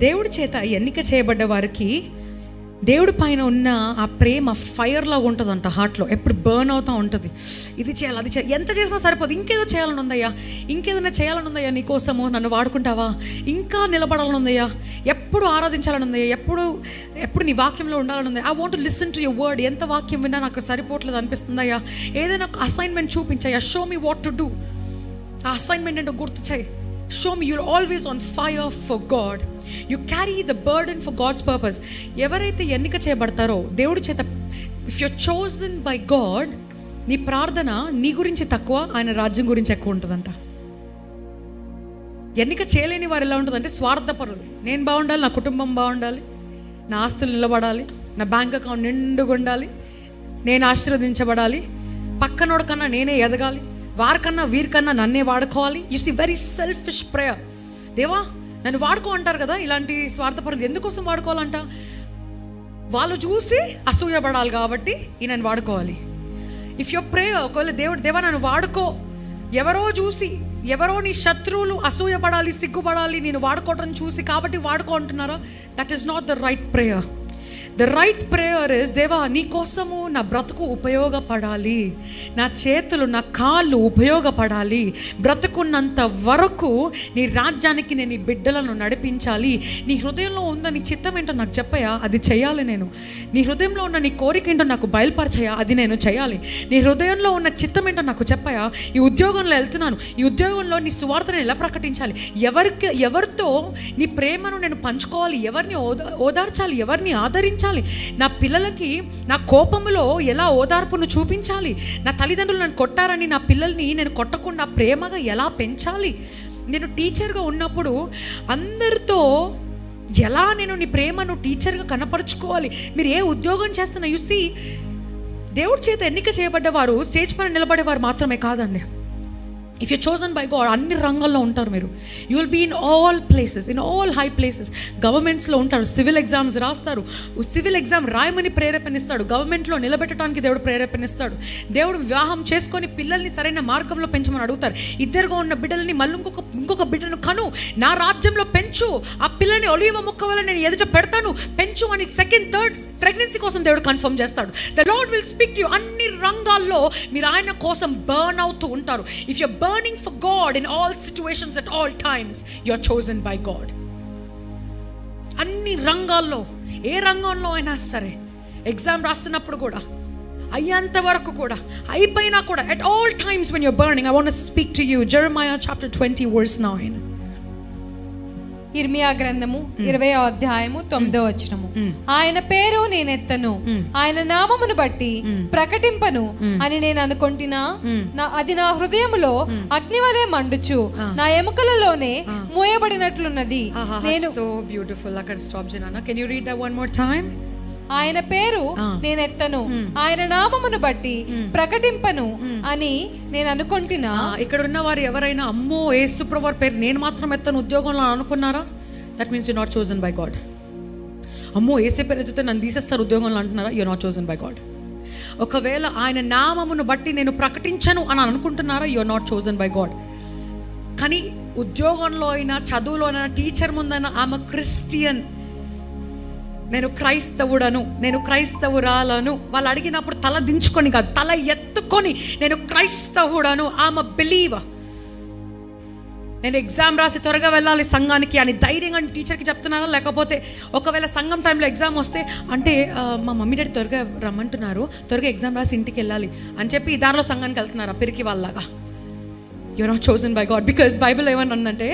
దేవుడి చేత ఎన్నిక చేయబడ్డ వారికి దేవుడి పైన ఉన్న ఆ ప్రేమ ఫైర్ లాగా ఉంటుందంట. హార్ట్లో ఎప్పుడు బర్న్ అవుతూ ఉంటుంది. ఇది చేయాలి, అది చేయాలి, ఎంత చేసినా సరిపోదు. ఇంకేదో చేయాలని ఉందయ్యా, ఇంకేదైనా చేయాలని ఉందయ్యా, నీకోసము నన్ను వాడుకుంటావా, ఇంకా నిలబడాలని ఉందయ్యా, ఎప్పుడు ఆరాధించాలని ఉందయ్యా, ఎప్పుడు నీ వాక్యంలో ఉండాలని ఉంది. I want to listen to your word. ఎంత వాక్యం విన్నా నాకు సరిపోవట్లేదు అనిపిస్తుందయ్యా, ఏదైనా ఒక అసైన్మెంట్ చూపించయ్యా, show me what to do. ఆ అసైన్మెంట్ ఏంటో గుర్తు చేయి. Show me you're always on fire for God. You carry the burden for God's purpose. ఎవరైతే ఎన్నిక చేయబడతారో దేవుడి చేత, if you're chosen by God, నీ ప్రార్థన నీ గురించి తక్కువ, ఆయన రాజ్యం గురించి ఎక్కువ ఉంటుందంట. ఎన్నిక చేయలేని వారు ఎలా ఉంటుందంటే స్వార్థపరులు. నేను బాగుండాలి, నా కుటుంబం బాగుండాలి, నా ఆస్తులు నిలబడాలి, నా బ్యాంక్ అకౌంట్ నిండుగా ఉండాలి, నేను ఆశీర్వదించబడాలి, పక్కనోడి కన్నా నేనే ఎదగాలి, వారికన్నా వీరికన్నా నన్నే వాడుకోవాలి. You see very selfish prayer. దేవా నన్ను వాడుకో అంటారు కదా. ఇలాంటి స్వార్థపరులు ఎందుకోసం వాడుకోవాలంట? వాళ్ళు చూసి అసూయపడాలి కాబట్టి ఈయనను వాడుకోవాలి. ఇఫ్ యువర్ ప్రేయర్, ఒకవేళ దేవా నన్ను వాడుకో, ఎవరో చూసి, ఎవరో నీ శత్రువులు అసూయపడాలి, సిగ్గుపడాలి, నేను వాడుకోవటం చూసి కాబట్టి వాడుకో అంటున్నారా? That is not the right prayer. The right prayer is, దేవా నీ కోసము నా బ్రతుకు ఉపయోగపడాలి, నా చేతులు నా కాళ్ళు ఉపయోగపడాలి, బ్రతుకున్నంత వరకు నీ రాజ్యానికి నేను ఈ బిడ్డలను నడిపించాలి. నీ హృదయంలో ఉన్న నీ చిత్తం ఏంటో నాకు చెప్పయా, అది చేయాలి నేను. నీ హృదయంలో ఉన్న నీ కోరిక ఏంటో నాకు బయలుపరచయా, అది నేను చేయాలి. నీ హృదయంలో ఉన్న చిత్తం ఏంటో నాకు చెప్పయా. ఈ ఉద్యోగంలో వెళ్తున్నాను, ఈ ఉద్యోగంలో నీ సువార్తను ఎలా ప్రకటించాలి, ఎవరితో నీ ప్రేమను నేను పంచుకోవాలి, ఎవరిని ఓదార్చాలి, ఎవరిని ఆదరించాలి, నా పిల్లలకి నా కోపములో ఎలా ఓదార్పును చూపించాలి, నా తల్లిదండ్రులు నన్ను కొట్టారని నా పిల్లల్ని నేను కొట్టకుండా ప్రేమగా ఎలా పెంచాలి, నేను టీచర్గా ఉన్నప్పుడు అందరితో ఎలా నేను నీ ప్రేమను టీచర్గా కనపరుచుకోవాలి. మీరు ఏ ఉద్యోగం చేస్తున్నా, యూసి దేవుడి చేత ఎన్నిక చేయబడ్డవారు స్టేజ్ పైన నిలబడేవారు మాత్రమే కాదండి. If you chosen by God, అన్ని రంగాల్లో ఉంటారు మీరు. You will be in all places, in all high places. గవర్నమెంట్స్లో ఉంటారు, సివిల్ ఎగ్జామ్స్ రాస్తారు, సివిల్ ఎగ్జామ్ రాయమని ప్రేరేపణిస్తాడు, గవర్నమెంట్లో నిలబెట్టడానికి దేవుడు ప్రేరేపణిస్తాడు. దేవుడు వివాహం చేసుకొని పిల్లల్ని సరైన మార్గంలో పెంచమని అడుగుతారు. ఇద్దరుగా ఉన్న బిడ్డలని మళ్ళీ ఇంకొక బిడ్డను కను, నా రాజ్యంలో పెంచు, ఆ పిల్లని ఒలివ ముక్క వల్ల నేను ఎదుట పెడతాను, పెంచు అని సెకండ్ థర్డ్ ప్రెగ్నెన్సీ కోసం దేవుడు కన్ఫర్మ్ చేస్తాడు. The Lord will speak to you. అన్ని రంగాల్లో మీరు ఆయన కోసం బర్న్ అవుతూ ఉంటారు. If you are burning for God in all situations at all times, you are chosen by God. అన్ని రంగాల్లో, ఏ రంగంలో అయినా సరే, ఎగ్జామ్ రాస్తున్నప్పుడు కూడా, అయ్యేంత వరకు కూడా, అయిపోయినా కూడా, at all times when you're burning, I want to speak to you. Jeremiah chapter 20 verse 9. ఇర్మియా గ్రంథము 20వ అధ్యాయము 9వ వచనము. ఆయన పేరు నేనెత్తను, ఆయన నామమును బట్టి ప్రకటింపను అని నేను అనుకుంటున్నా, అది నా హృదయములో అగ్నివలే మండుచు, నా ఎముకలలోనే మూయబడినట్లున్నది. నేను so beautiful. అక్కడ స్టాప్ చేయనా? Can you read that one more time? ఆయన పేరు నేనెత్తను, ఆయన నామమును బట్టి ప్రకటింపను అని నేను అనుకుంటున్నా. ఇక్కడ ఉన్న వారు ఎవరైనా అమ్మో యేసు ప్రభువు పేరు నేను మాత్రం ఎత్తను ఉద్యోగంలో అనుకున్నారా? That means you not chosen by God. అమ్మో యేసే పేరు ఎత్తితే నన్ను తీసేస్తారు ఉద్యోగంలో అంటున్నారా? You not chosen by God. ఒకవేళ ఆయన నామమును బట్టి నేను ప్రకటించను అని అనుకుంటున్నారా? You not chosen by God. కానీ ఉద్యోగంలో అయినా, చదువులో అయినా, టీచర్ ముందైనా ఆమె క్రిస్టియన్, నేను క్రైస్తవుడను, నేను క్రైస్తవురాలను, వాళ్ళు అడిగినప్పుడు తల దించుకొని కాదు, తల ఎత్తుకొని నేను క్రైస్తవుడను, ఆమె బిలీవర్. నేను ఎగ్జామ్ రాసి త్వరగా వెళ్ళాలి సంఘానికి అని ధైర్యంగా టీచర్కి చెప్తున్నారా? లేకపోతే ఒకవేళ సంఘం టైంలో ఎగ్జామ్ వస్తే, అంటే మా మమ్మీ డాడీ త్వరగా రమ్మంటున్నారు, త్వరగా ఎగ్జామ్ రాసి ఇంటికి వెళ్ళాలి అని చెప్పి దారిలో సంఘానికి వెళ్తున్నారా? పిరికి వాళ్ళలాగా. You're not chosen by God, because Bible ఏమన్నంటే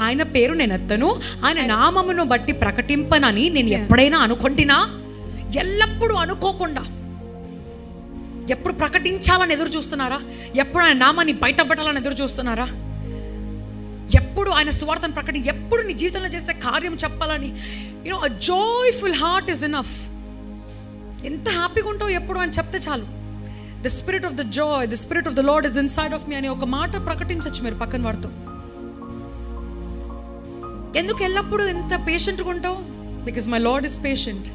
ఆయన పేరు నేను ఎత్తను, ఆయన నామమును బట్టి ప్రకటింపనని నేను ఎప్పుడైనా అనుకుంటున్నా, ఎల్లప్పుడూ అనుకోకుండా ఎప్పుడు ప్రకటించాలని ఎదురు చూస్తున్నారా? ఎప్పుడు ఆయన నామాన్ని బయటపడాలని ఎదురు చూస్తున్నారా? ఎప్పుడు ఆయన సువార్తను ఎప్పుడు నీ జీవితంలో చేస్తే కార్యం చెప్పాలని, a joyful heart is enough. ఎంత హ్యాపీగా ఉంటావు ఎప్పుడు అని చెప్తే చాలు. The spirit of the joy, the spirit of the Lord is inside of me అని ఒక మాట ప్రకటించచ్చు మీరు పక్కన వారితో. ఎందుకు ఎల్లప్పుడు ఎంత పేషెంట్గా ఉంటావు? Because my lord is patient.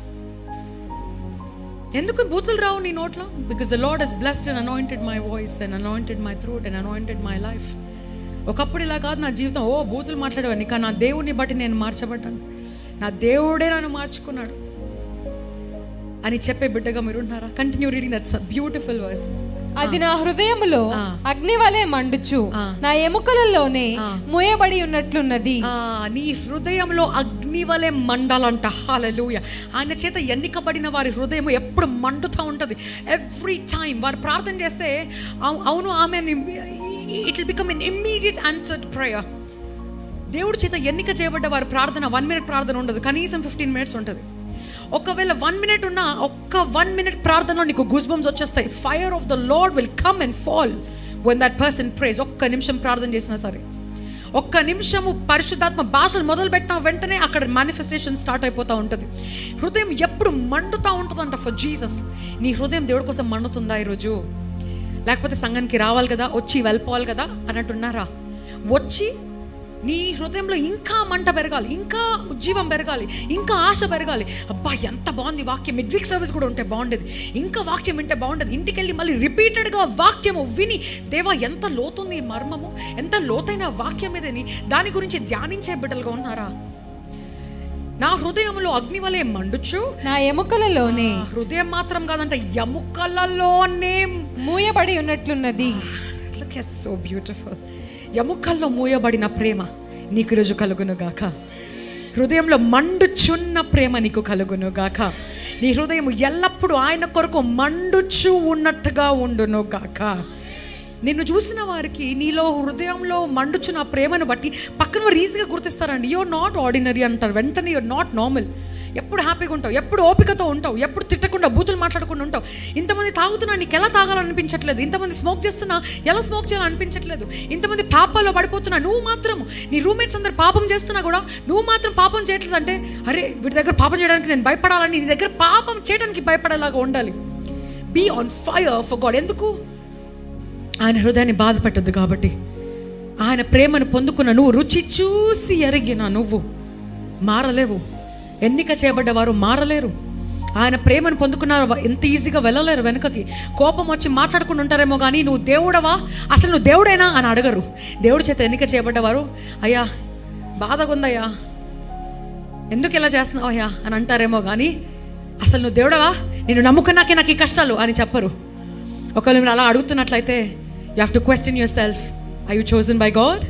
ఎందుకు బూతులు రావు నీ నోట్లో? Because the lord has blessed and anointed my voice and anointed my throat and anointed my life. ఒకప్పుడు ఇలా కాదు నా జీవితం, బూతులు మాట్లాడేవాడిని, కానీ నా దేవుడిని బట్టి నేను మార్చబడ్డాను. నా దేవుడే నన్ను మార్చుకున్నాడు అని చెప్పే బిడ్డగా మీరు ఉన్నారా? Continue reading, that's a beautiful verse. అది నా హృదయములో అగ్ని వలె మండుచు, నా ఎముకలలోనే మూయబడి ఉన్నట్లున్నది. నీ హృదయంలో అగ్ని వలె మండాలంట. హల్లెలూయా. ఆయన చేత ఎన్నికబడిన వారి హృదయం ఎప్పుడు మండుతూ ఉంటుంది. ఎవ్రీ టైం వారు ప్రార్థన చేస్తే అవును ఆమె, it will become an immediate answered prayer. దేవుడి చేత ఎన్నిక చేయబడ్డ వారి ప్రార్థన 1 minute ప్రార్థన ఉండదు, కనీసం 15 minutes ఉంటుంది. ఒకవేళ 1 minute ఉన్నా, ఒక్క 1 minute ప్రార్థనలో నీకు గూస్ బంప్స్ వచ్చేస్తాయి. Fire of the Lord will come and fall when that person prays. ఒక్క నిమిషం ప్రార్థన చేసినా సరే, ఒక్క నిమిషము పరిశుద్ధాత్మ భాషలు మొదలు పెట్టిన వెంటనే అక్కడ మేనిఫెస్టేషన్ స్టార్ట్ అయిపోతూ ఉంటుంది. హృదయం ఎప్పుడు మండుతూ ఉంటుందంట ఫర్ జీసస్. నీ హృదయం దేవుడి కోసం మండుతుందా ఈరోజు? లేకపోతే సంఘానికి రావాలి కదా, వచ్చి వెళ్ళిపోవాలి కదా అన్నట్టున్నారా? వచ్చి నీ హృదయంలో ఇంకా మంట పెరగాలి, ఇంకా ఉజ్జీవం పెరగాలి, ఇంకా ఆశ పెరగాలి. అబ్బా ఎంత బాగుంది వాక్యం, మిడ్వీక్ సర్వీస్ కూడా ఉంటే బాగుండేది, ఇంకా వాక్యం వింటే బాగుండేది. ఇంటికి వెళ్ళి మళ్ళీ రిపీటెడ్గా వాక్యము విని, దేవా ఎంత లోతుంది ఈ మర్మము, ఎంత లోతైన వాక్యం ఇదని దాని గురించి ధ్యానించే బిడ్డలుగా ఉన్నారా? నా హృదయంలో అగ్ని వలె మండుచు, నా ఎముకలలోనే, హృదయం మాత్రం కాదంట ఎముకలలోనే మూయబడి ఉన్నట్లున్నది. So beautiful. ఎముకల్లో మూయబడిన ప్రేమ నీకు ఈరోజు కలుగునుగాక. హృదయంలో మండుచున్న ప్రేమ నీకు కలుగునుగాక. నీ హృదయం ఎల్లప్పుడూ ఆయన కొరకు మండుచు ఉన్నట్టుగా ఉండునుగాక. నిన్ను చూసిన వారికి నీలో హృదయంలో మండుచున్న ప్రేమను బట్టి పక్కన వారు ఈజీగా గుర్తిస్తారండి. యూఆర్ నాట్ ఆర్డినరీ అంటారు వెంటనే. You're not normal. ఎప్పుడు హ్యాపీగా ఉంటావు, ఎప్పుడు ఓపికతో ఉంటావు, ఎప్పుడు తిట్టకుండా బూతులు మాట్లాడకుండా ఉంటావు. ఇంతమంది తాగుతున్నా నీకు ఎలా తాగాలనిపించట్లేదు, ఇంతమంది స్మోక్ చేస్తున్నా ఎలా స్మోక్ చేయాలనిపించట్లేదు, ఇంతమంది పాపాల్లో పడిపోతున్నా, నువ్వు మాత్రం, నీ రూమ్మేట్స్ అందరు పాపం చేస్తున్నా కూడా నువ్వు మాత్రం పాపం చేయట్లేదు అంటే, అరే వీడి దగ్గర పాపం చేయడానికి నేను భయపడాలని, నీ దగ్గర పాపం చేయడానికి భయపడేలాగా ఉండాలి. Be on fire for God. ఎందుకు? ఆయన హృదయాన్ని బాధ పెట్టద్దు కాబట్టి. ఆయన ప్రేమను పొందుకున్న నువ్వు, రుచి చూసి ఎరిగిన నువ్వు మారలేవు. ఎన్నిక చేయబడ్డవారు మారలేరు. ఆయన ప్రేమను పొందుకున్నారు, ఎంత ఈజీగా వెళ్ళలేరు వెనుకకి. కోపం వచ్చి మాట్లాడుకుని ఉంటారేమో కానీ నువ్వు దేవుడవా, అసలు నువ్వు దేవుడేనా అని అడగరు. దేవుడి చేత ఎన్నిక చేయబడ్డవారు, అయ్యా బాధగా ఉందయ్యా, ఎందుకు ఇలా చేస్తున్నావు అయ్యా అని అంటారేమో కానీ అసలు నువ్వు దేవుడవా, నేను నమ్ముకున్నాకే నాకు ఈ కష్టాలు అని చెప్పరు. ఒకవేళ మీరు అలా అడుగుతున్నట్లయితే you have to question yourself, are you chosen by God?